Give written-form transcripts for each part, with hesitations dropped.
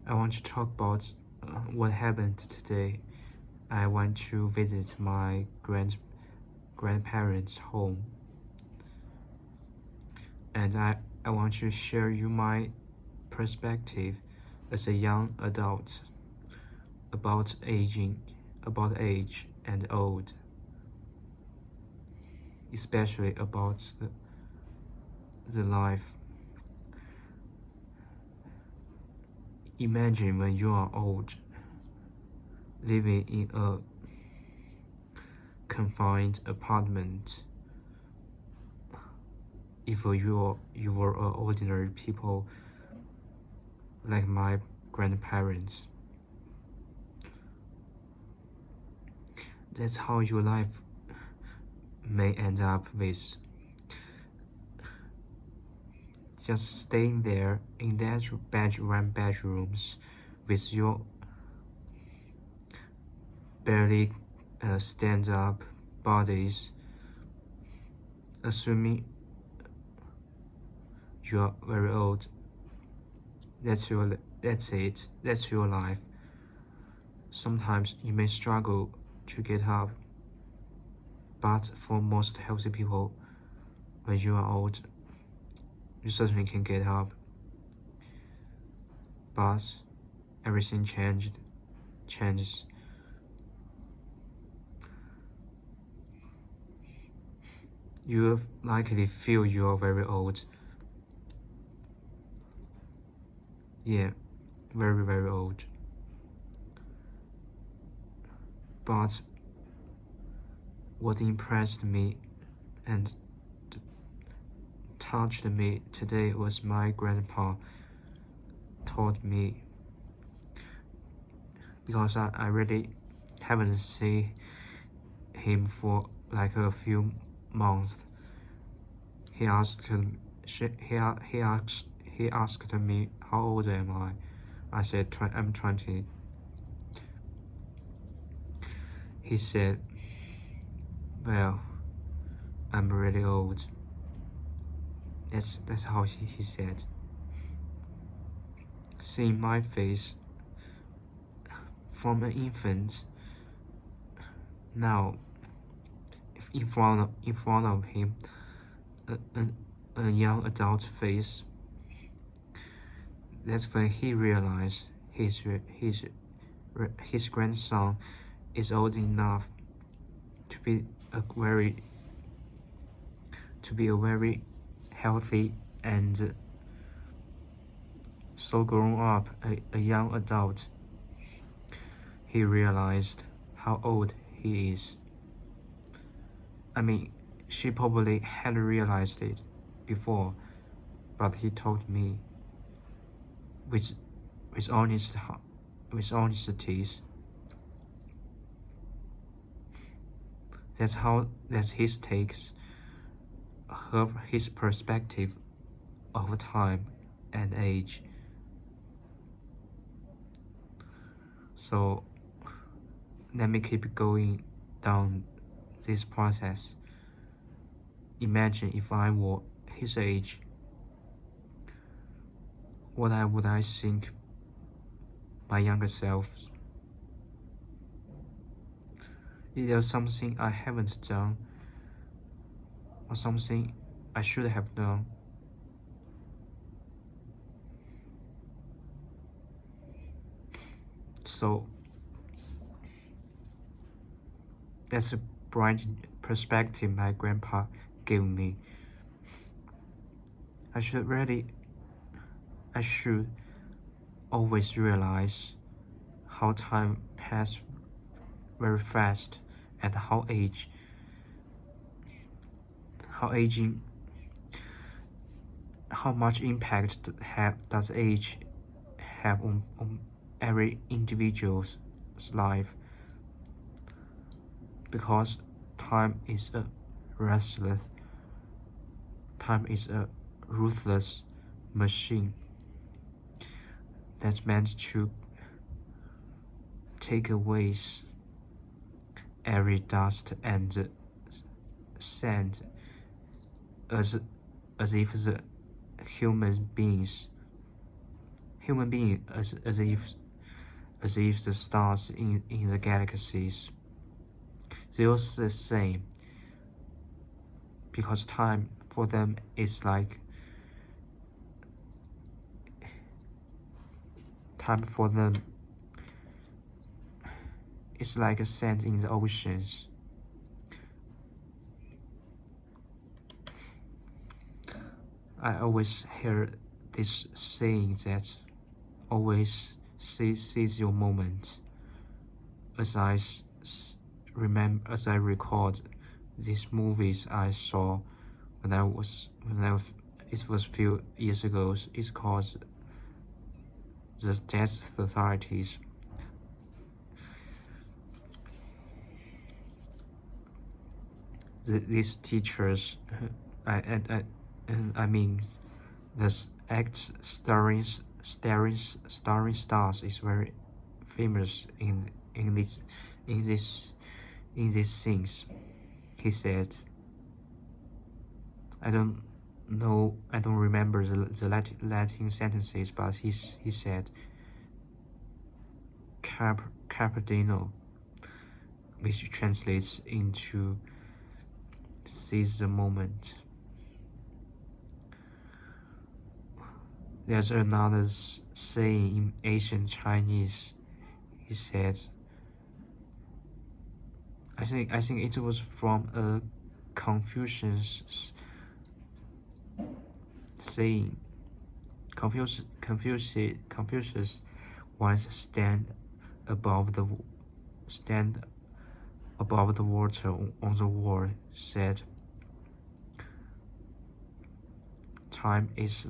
I want to talk about what happened today. I went to visit my grandparents' home, and I want to share you my perspective as a young adult about age and old, especially about the life. Imagine when you are old, living in a confined apartment. If you were ordinary people like my grandparents, that's how your life may end up with. Just staying there in that bedrooms with your barely stand up bodies, assuming you are very old. That's it. That's your life. Sometimes you may struggle to get up, but for most healthy people, when you are old, you certainly can get up. But everything changes. You will likely feel you are very old. Yeah, very, very old. But what impressed me and touched me today was my grandpa taught me, because I really haven't seen him for like a few months. He asked me, how old am I? I said, I'm 20. He said, well, I'm really old. That's how he said. Seeing my face from an infant, now in front of him, a young adult face, that's when he realized his grandson is old enough to be a very healthy and so grown up, a young adult. He realized how old he is. I mean, she probably had realized it before, but he told me with honesties. That's his takes, his perspective of time and age. So let me keep going down this process. Imagine if I were his age, what would I think my younger self? Is there something I haven't done, or something I should have done? So that's a bright perspective my grandpa gave me. I should always realize how time passes very fast, and how much impact does age have on every individual's life. Because time is a ruthless machine that's meant to take away every dust and sand, as if the human beings human being as if the stars in the galaxies, they are the same, because time for them is like it's like a sand in the oceans. I always hear this saying that always seize your moment. As I record these movies I saw it was few years ago. It's called the Death Societies. These teachers, I mean, the act starring stars is very famous in these scenes. He said, I don't remember the Latin sentences, but he said carpe diem, which translates into seize the moment. There's another saying in ancient Chinese. He said, I think it was from a Confucius saying. Confucius once stand above the water on the wall, said, time is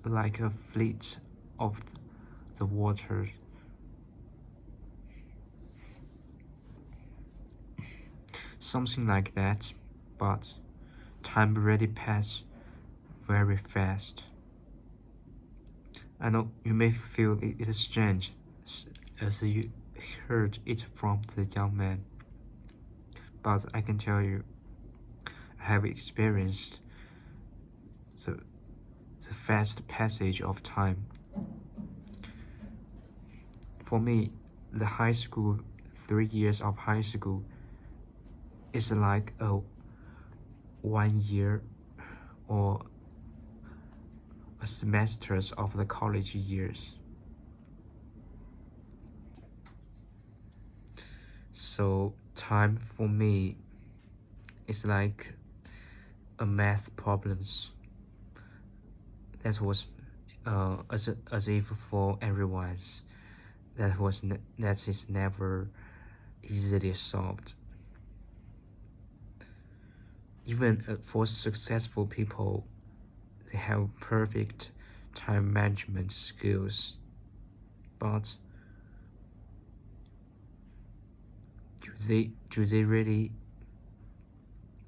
like a fleet of the water. Something like that, but time really passes very fast. I know you may feel it is strange as you heard it from the young man, but I can tell you, I have experienced the fast passage of time. For me, the 3 years of high school is like a 1 year or a semesters of the college years. So time for me is like a math problems. That was as if for everyone's that is never easily solved. Even for successful people, they have perfect time management skills, but do they really?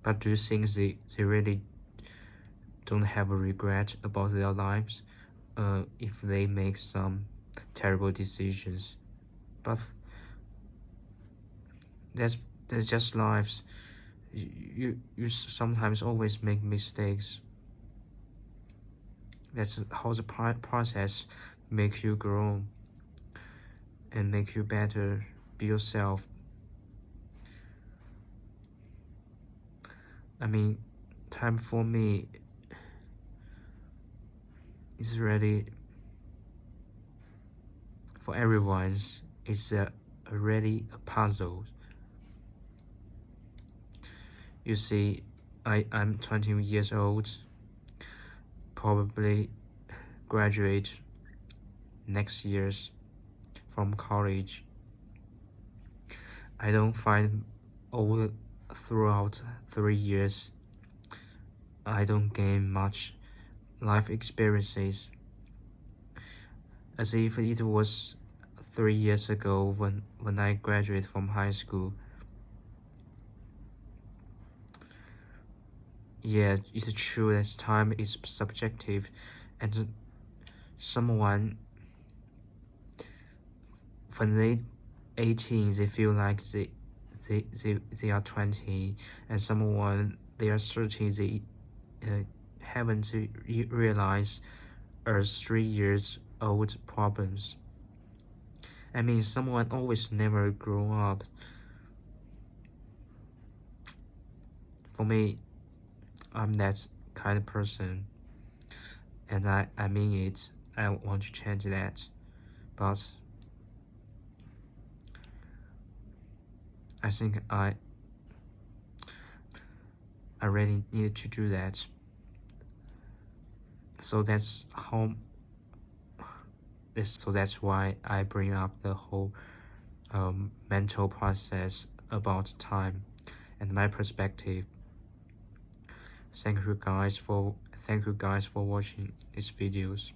But do you think they really don't have a regret about their lives if they make some terrible decisions? But that's just lives. You sometimes always make mistakes. That's how the process makes you grow and make you better, be yourself. I mean, time for me is really, for everyone's, it's really a puzzle. You see, I'm 20 years old, probably graduate next year from college. I don't find throughout 3 years, I don't gain much life experiences, as if it was 3 years ago when I graduated from high school. Yeah, it's true that time is subjective, and someone, when they 18, they feel like they are 20, and someone they are 30, they haven't realized 3 years old problems. I mean, someone always never grow up. For me, I'm that kind of person, and I mean it. I want to change that, but I think I really need to do that. So that's how. So that's why I bring up the whole mental process about time and my perspective. Thank you guys for watching these videos.